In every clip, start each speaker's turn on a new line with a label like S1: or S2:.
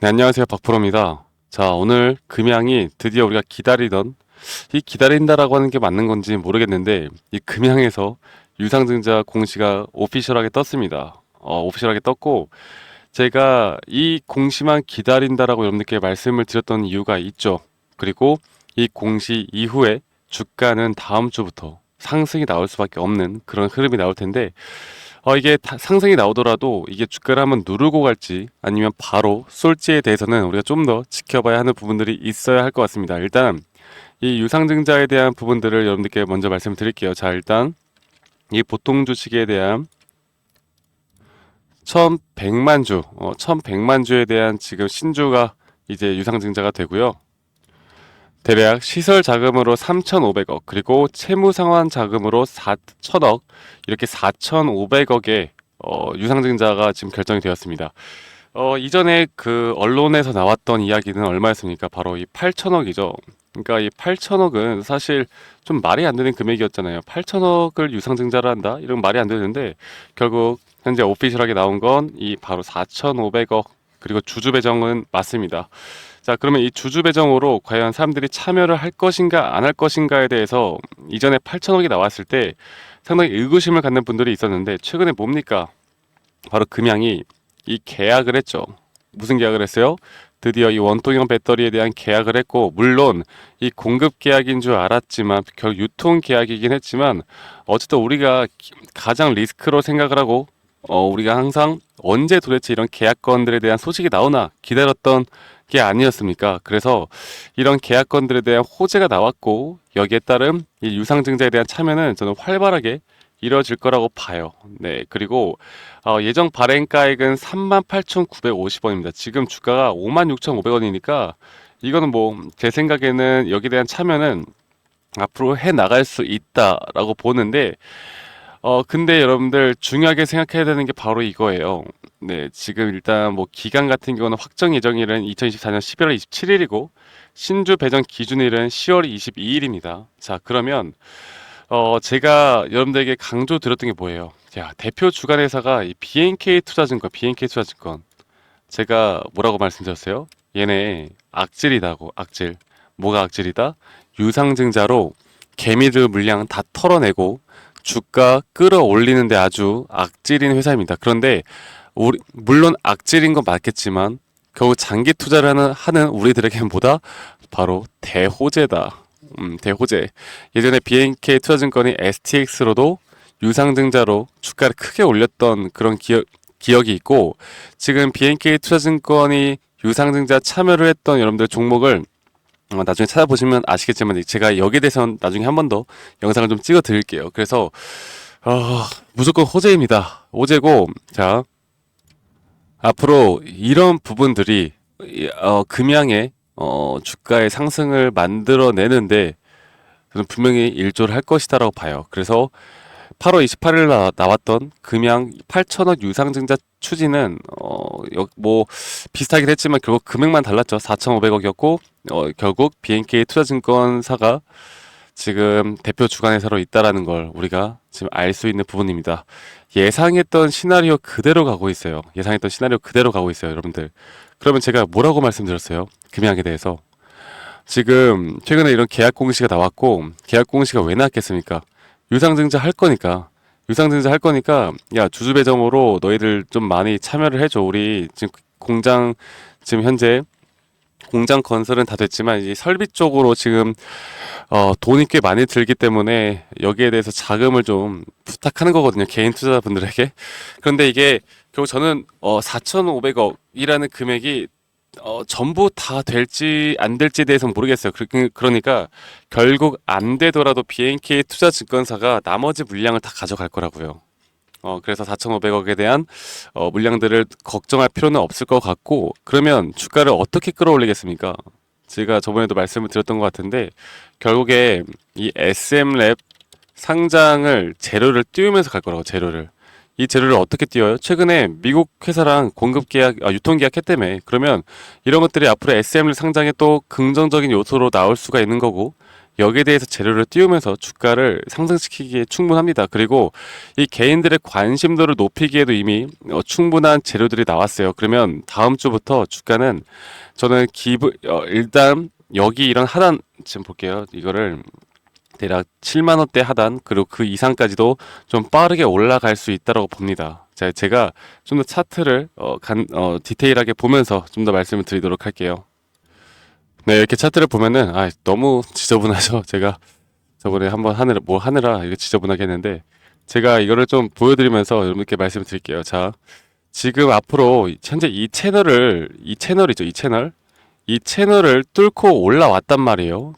S1: 네, 안녕하세요. 박프로입니다. 자, 오늘 금양이 드디어 우리가 기다리던, 이 기다린다라고 하는 게 맞는 건지 모르겠는데, 이 금양에서 유상증자 공시가 오피셜하게 떴습니다. 오피셜하게 떴고, 제가 이 공시만 기다린다라고 여러분들께 말씀을 드렸던 이유가 있죠. 그리고 이 공시 이후에 주가는 다음 주부터 상승이 나올 수밖에 없는 그런 흐름이 나올 텐데, 이게 상승이 나오더라도 이게 주가를 한번 누르고 갈지 아니면 바로 쏠지에 대해서는 우리가 좀 더 지켜봐야 하는 부분들이 있어야 할 것 같습니다. 일단 이 유상증자에 대한 부분들을 여러분들께 먼저 말씀을 드릴게요. 자, 일단 이 보통 주식에 대한 1100만 주, 1100만 주에 대한 지금 신주가 이제 유상증자가 되고요. 대략 시설 자금으로 3,500억, 그리고 채무 상환 자금으로 4천억, 이렇게 4,500억의 유상증자가 지금 결정이 되었습니다. 이전에 그 언론에서 나왔던 이야기는 얼마였습니까? 바로 이 8천억이죠. 그러니까 이 8천억은 사실 좀 말이 안 되는 금액이었잖아요. 8천억을 유상증자를 한다? 이런 말이 안 되는데 결국 현재 오피셜하게 나온 건 이 바로 4,500억, 그리고 주주 배정은 맞습니다. 자, 그러면 이 주주 배정으로 과연 사람들이 참여를 할 것인가 안 할 것인가에 대해서 이전에 8천억이 나왔을 때 상당히 의구심을 갖는 분들이 있었는데, 최근에 뭡니까? 바로 금양이 이 계약을 했죠. 무슨 계약을 했어요? 드디어 이 원통형 배터리에 대한 계약을 했고, 물론 이 공급 계약인 줄 알았지만 결국 유통 계약이긴 했지만, 어쨌든 우리가 가장 리스크로 생각을 하고, 우리가 항상 언제 도대체 이런 계약건들에 대한 소식이 나오나 기다렸던 게 아니었습니까? 그래서 이런 계약건들에 대한 호재가 나왔고, 여기에 따른 이 유상증자에 대한 참여는 저는 활발하게 이뤄질 거라고 봐요. 네, 그리고 예정 발행가액은 38,950원입니다. 지금 주가가 56,500원이니까 이거는 뭐 제 생각에는 여기에 대한 참여는 앞으로 해 나갈 수 있다라고 보는데, 근데 여러분들 중요하게 생각해야 되는 게 바로 이거예요. 네, 지금 일단 뭐 기간 같은 경우는 확정 예정일은 2024년 11월 27일이고 신주 배정 기준일은 10월 22일입니다. 자, 그러면 제가 여러분들에게 강조드렸던 게 뭐예요? 야, 대표 주간 회사가 이 BNK 투자증권, BNK 투자증권. 제가 뭐라고 말씀드렸어요? 얘네 악질이다고, 악질. 뭐가 악질이다? 유상증자로 개미들 물량 다 털어내고 주가 끌어올리는데 아주 악질인 회사입니다. 그런데 물론 악질인 건 맞겠지만 결국 장기 투자를 하는 우리들에게는 뭐다? 바로 대호재다. 대호재. 예전에 BNK 투자증권이 STX로도 유상증자로 주가를 크게 올렸던 그런 기억이 있고, 지금 BNK 투자증권이 유상증자 참여를 했던 여러분들 종목을 나중에 찾아보시면 아시겠지만 제가 여기에 대해서는 나중에 한 번 더 영상을 좀 찍어 드릴게요. 그래서 무조건 호재입니다. 호재고, 자, 앞으로 이런 부분들이 금양의 주가의 상승을 만들어내는데 저는 분명히 일조를 할 것이다라고 봐요. 그래서 8월 28일 나왔던 금양 8천억 유상증자 추진은 뭐 비슷하긴 했지만 결국 금액만 달랐죠. 4,500억이었고 결국 BNK 투자증권사가 지금 대표 주관회사로 있다라는 걸 우리가 지금 알 수 있는 부분입니다. 예상했던 시나리오 그대로 가고 있어요. 예상했던 시나리오 그대로 가고 있어요, 여러분들. 그러면 제가 뭐라고 말씀드렸어요? 금양에 대해서. 지금 최근에 이런 계약 공시가 나왔고, 계약 공시가 왜 나왔겠습니까? 유상증자 할 거니까. 유상증자 할 거니까 야, 주주 배정으로 너희들 좀 많이 참여를 해줘. 우리 지금 공장, 지금 현재 공장 건설은 다 됐지만 이제 설비 쪽으로 지금 돈이 꽤 많이 들기 때문에 여기에 대해서 자금을 좀 부탁하는 거거든요, 개인 투자자분들에게. 그런데 이게 결국 저는 4,500억이라는 금액이 전부 다 될지 안 될지에 대해서는 모르겠어요. 그러니까 결국 안 되더라도 BNK 투자증권사가 나머지 물량을 다 가져갈 거라고요. 그래서 4,500억에 대한 물량들을 걱정할 필요는 없을 것 같고, 그러면 주가를 어떻게 끌어올리겠습니까? 제가 저번에도 말씀을 드렸던 것 같은데 결국에 이 SM랩 상장을 재료를 띄우면서 갈 거라고. 재료를, 이 재료를 어떻게 띄워요? 최근에 미국 회사랑 공급 계약, 유통 계약 했다며. 그러면 이런 것들이 앞으로 SM랩 상장에 또 긍정적인 요소로 나올 수가 있는 거고, 여기에 대해서 재료를 띄우면서 주가를 상승시키기에 충분합니다. 그리고 이 개인들의 관심도를 높이기에도 이미 충분한 재료들이 나왔어요. 그러면 다음 주부터 주가는 저는 일단 여기 이런 하단 지금 볼게요. 이거를 대략 7만 원대 하단 그리고 그 이상까지도 좀 빠르게 올라갈 수 있다고 봅니다. 자, 제가 좀 더 차트를 디테일하게 보면서 좀 더 말씀을 드리도록 할게요. 네, 이렇게 차트를 보면은 너무 지저분하죠. 제가 저번에 한번 하느라 이거 지저분하게 했는데 제가 이거를 좀 보여드리면서 여러분께 말씀을 드릴게요. 자, 지금 앞으로 현재 이 채널이죠. 이 채널을 뚫고 올라왔단 말이에요.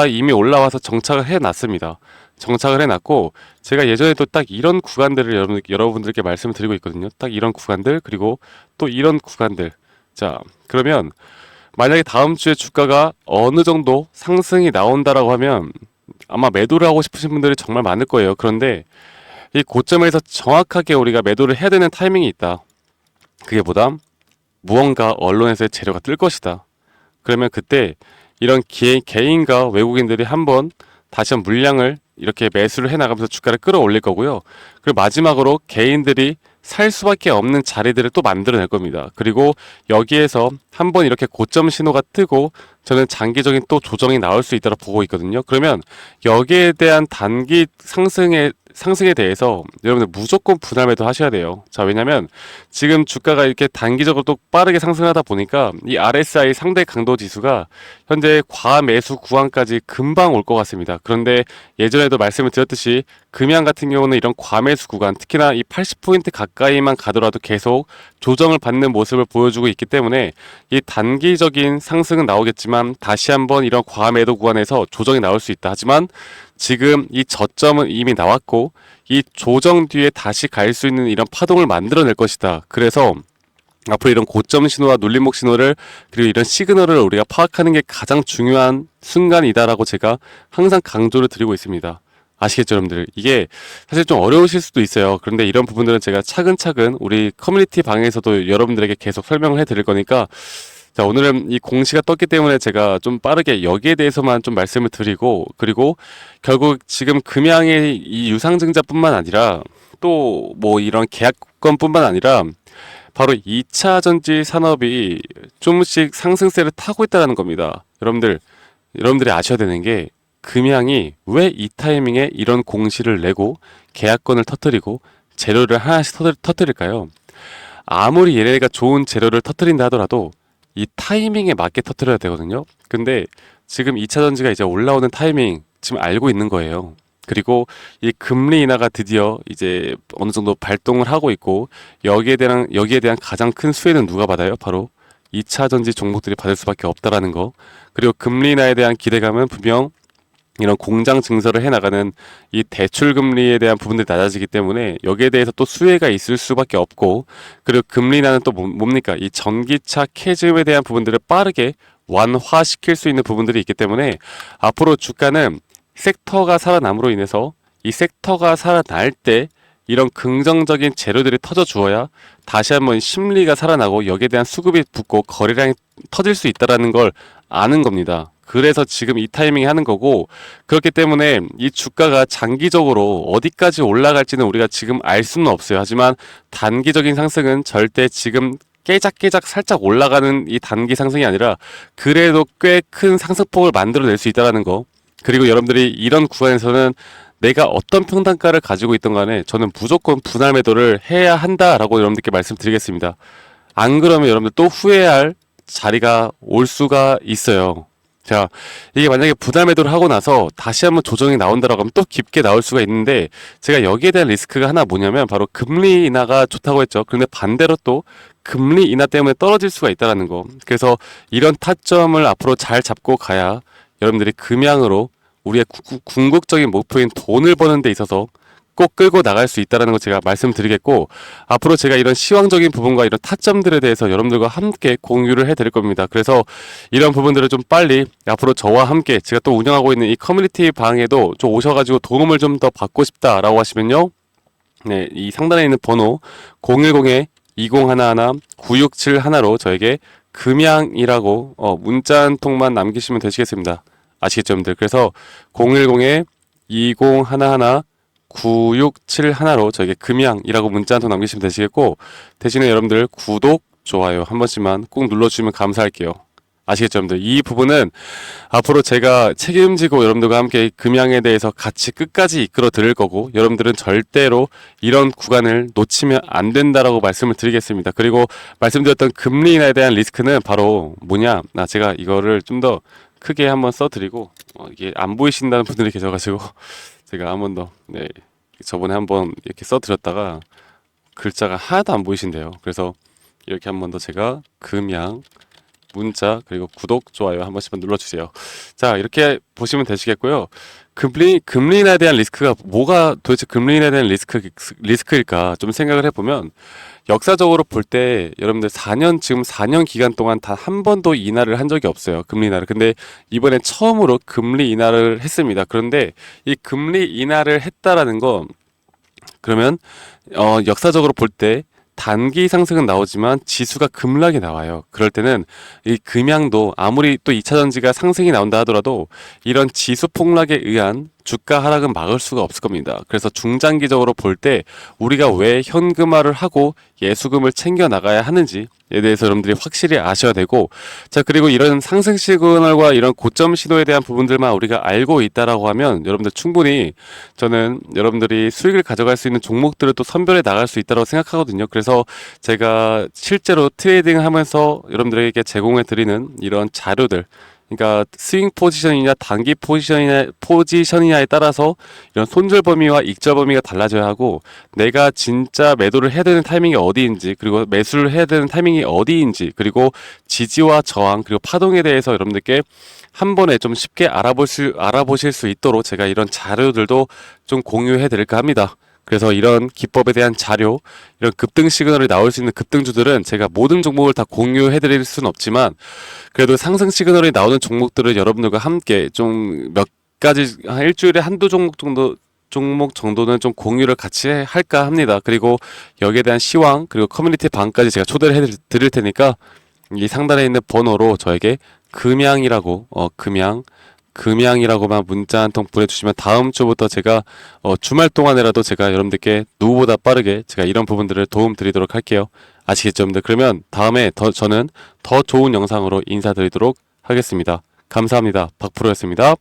S1: 이미 올라와서 정착을 해놨습니다. 정착을 해놨고, 제가 예전에도 딱 이런 구간들을 여러분들께 말씀을 드리고 있거든요. 딱 이런 구간들, 그리고 또 이런 구간들. 자, 그러면 만약에 다음 주에 주가가 어느 정도 상승이 나온다라고 하면 아마 매도를 하고 싶으신 분들이 정말 많을 거예요. 그런데 이 고점에서 정확하게 우리가 매도를 해야 되는 타이밍이 있다. 그게 뭐다? 무언가 언론에서의 재료가 뜰 것이다. 그러면 그때 이런 개인과 외국인들이 다시 한번 물량을 이렇게 매수를 해나가면서 주가를 끌어올릴 거고요. 그리고 마지막으로 개인들이 살 수밖에 없는 자리들을 또 만들어낼 겁니다. 그리고 여기에서 한번 이렇게 고점 신호가 뜨고 저는 장기적인 또 조정이 나올 수 있다고 보고 있거든요. 그러면 여기에 대한 단기 상승에 대해서 여러분들 무조건 분할 매도 하셔야 돼요. 자, 왜냐면 지금 주가가 이렇게 단기적으로 또 빠르게 상승하다 보니까 이 RSI 상대 강도 지수가 현재 과매수 구간까지 금방 올 것 같습니다. 그런데 예전에도 말씀을 드렸듯이 금양 같은 경우는 이런 과매수 구간, 특히나 이 80포인트 가까이만 가더라도 계속 조정을 받는 모습을 보여주고 있기 때문에 이 단기적인 상승은 나오겠지만 다시 한번 이런 과매도 구간에서 조정이 나올 수 있다. 하지만 지금 이 저점은 이미 나왔고 이 조정 뒤에 다시 갈 수 있는 이런 파동을 만들어낼 것이다. 그래서 앞으로 이런 고점 신호와 눌림목 신호를 그리고 이런 시그널을 우리가 파악하는 게 가장 중요한 순간이다라고 제가 항상 강조를 드리고 있습니다. 아시겠죠, 여러분들? 이게 사실 좀 어려우실 수도 있어요. 그런데 이런 부분들은 제가 차근차근 우리 커뮤니티 방에서도 여러분들에게 계속 설명을 해드릴 거니까 자, 오늘은 이 공시가 떴기 때문에 제가 좀 빠르게 여기에 대해서만 좀 말씀을 드리고 그리고 결국 지금 금양의 이 유상증자뿐만 아니라 또 뭐 이런 계약건뿐만 아니라 바로 2차 전지 산업이 조금씩 상승세를 타고 있다는 겁니다. 여러분들이 아셔야 되는 게 금양이 왜 이 타이밍에 이런 공시를 내고 계약건을 터뜨리고 재료를 하나씩 터뜨릴까요? 아무리 얘네가 좋은 재료를 터뜨린다 하더라도 이 타이밍에 맞게 터뜨려야 되거든요. 근데 지금 2차 전지가 이제 올라오는 타이밍 지금 알고 있는 거예요. 그리고 이 금리 인하가 드디어 이제 어느 정도 발동을 하고 있고 여기에 대한 가장 큰 수혜는 누가 받아요? 바로 2차 전지 종목들이 받을 수밖에 없다라는 거. 그리고 금리 인하에 대한 기대감은 분명 이런 공장 증설을 해나가는 이 대출 금리에 대한 부분들이 낮아지기 때문에 여기에 대해서 또 수혜가 있을 수밖에 없고 그리고 금리 인하는 또 뭡니까? 이 전기차 캐즘에 대한 부분들을 빠르게 완화시킬 수 있는 부분들이 있기 때문에 앞으로 주가는 섹터가 살아남으로 인해서 이 섹터가 살아날 때 이런 긍정적인 재료들이 터져 주어야 다시 한번 심리가 살아나고 여기에 대한 수급이 붙고 거래량이 터질 수 있다는 걸 아는 겁니다. 그래서 지금 이 타이밍에 하는 거고 그렇기 때문에 이 주가가 장기적으로 어디까지 올라갈지는 우리가 지금 알 수는 없어요. 하지만 단기적인 상승은 절대 지금 깨작깨작 살짝 올라가는 이 단기 상승이 아니라 그래도 꽤 큰 상승폭을 만들어낼 수 있다는 거. 그리고 여러분들이 이런 구간에서는 내가 어떤 평단가를 가지고 있던 간에 저는 무조건 분할 매도를 해야 한다라고 여러분들께 말씀드리겠습니다. 안 그러면 여러분들 또 후회할 자리가 올 수가 있어요. 자, 이게 만약에 분할 매도를 하고 나서 다시 한번 조정이 나온다라고 하면 또 깊게 나올 수가 있는데 제가 여기에 대한 리스크가 하나 뭐냐면 바로 금리 인하가 좋다고 했죠. 그런데 반대로 또 금리 인하 때문에 떨어질 수가 있다는 거. 그래서 이런 타점을 앞으로 잘 잡고 가야 여러분들이 금양으로 우리의 궁극적인 목표인 돈을 버는 데 있어서 꼭 끌고 나갈 수 있다는 거 제가 말씀드리겠고 앞으로 제가 이런 시황적인 부분과 이런 타점들에 대해서 여러분들과 함께 공유를 해드릴 겁니다. 그래서 이런 부분들을 좀 빨리 앞으로 저와 함께 제가 또 운영하고 있는 이 커뮤니티 방에도 좀 오셔가지고 도움을 좀 더 받고 싶다라고 하시면요. 네, 이 상단에 있는 번호 010-2011-9671로 저에게 금양이라고 문자 한 통만 남기시면 되시겠습니다. 아시겠죠, 여러분들? 그래서 010에 2011 9671로 저에게 금양이라고 문자 한 통 남기시면 되시겠고, 대신에 여러분들 구독, 좋아요 한 번씩만 꼭 눌러주시면 감사할게요. 아시겠죠, 여러분들? 이 부분은 앞으로 제가 책임지고 여러분들과 함께 금양에 대해서 같이 끝까지 이끌어 드릴 거고, 여러분들은 절대로 이런 구간을 놓치면 안 된다라고 말씀을 드리겠습니다. 그리고 말씀드렸던 금리 인하에 대한 리스크는 바로 뭐냐? 제가 이거를 좀 더 크게 한번 써드리고, 이게 안 보이신다는 분들이 계셔가지고 제가 한 번 더, 네, 저번에 한번 이렇게 써드렸다가 글자가 하나도 안 보이신대요. 그래서 이렇게 한 번 더 제가 금양 문자 그리고 구독, 좋아요 한 번씩만 눌러주세요. 자, 이렇게 보시면 되시겠고요. 금리 인하에 대한 리스크가 뭐가 도대체 금리 인하에 대한 리스크일까 좀 생각을 해보면, 역사적으로 볼 때 여러분들 지금 4년 기간 동안 단 한 번도 인하를 한 적이 없어요. 금리 인하를. 근데 이번에 처음으로 금리 인하를 했습니다. 그런데 이 금리 인하를 했다라는 건, 그러면 역사적으로 볼 때 단기 상승은 나오지만 지수가 급락이 나와요. 그럴 때는 이 금양도 아무리 또 2차 전지가 상승이 나온다 하더라도 이런 지수 폭락에 의한 주가 하락은 막을 수가 없을 겁니다. 그래서 중장기적으로 볼 때 우리가 왜 현금화를 하고 예수금을 챙겨 나가야 하는지에 대해서 여러분들이 확실히 아셔야 되고, 자, 그리고 이런 상승 시그널과 이런 고점 신호에 대한 부분들만 우리가 알고 있다라고 하면 여러분들 충분히 저는 여러분들이 수익을 가져갈 수 있는 종목들을 또 선별해 나갈 수 있다고 생각하거든요. 그래서 제가 실제로 트레이딩 하면서 여러분들에게 제공해 드리는 이런 자료들, 그러니까 스윙 포지션이냐 단기 포지션이냐에 따라서 이런 손절 범위와 익절 범위가 달라져야 하고, 내가 진짜 매도를 해야 되는 타이밍이 어디인지, 그리고 매수를 해야 되는 타이밍이 어디인지, 그리고 지지와 저항 그리고 파동에 대해서 여러분들께 한 번에 좀 쉽게 알아보실 수 있도록 제가 이런 자료들도 좀 공유해 드릴까 합니다. 그래서 이런 기법에 대한 자료, 이런 급등 시그널이 나올 수 있는 급등주들은 제가 모든 종목을 다 공유해 드릴 수는 없지만, 그래도 상승 시그널이 나오는 종목들을 여러분들과 함께 좀 몇 가지, 한 일주일에 한두 종목 정도는 좀 공유를 같이 할까 합니다. 그리고 여기에 대한 시황, 그리고 커뮤니티 방까지 제가 초대를 해 드릴 테니까 이 상단에 있는 번호로 저에게 금양이라고만 문자 한 통 보내주시면 다음 주부터 제가 주말 동안이라도 제가 여러분들께 누구보다 빠르게 제가 이런 부분들을 도움 드리도록 할게요. 아시겠죠, 여러분들? 그러면 다음에 저는 더 좋은 영상으로 인사드리도록 하겠습니다. 감사합니다. 박프로였습니다.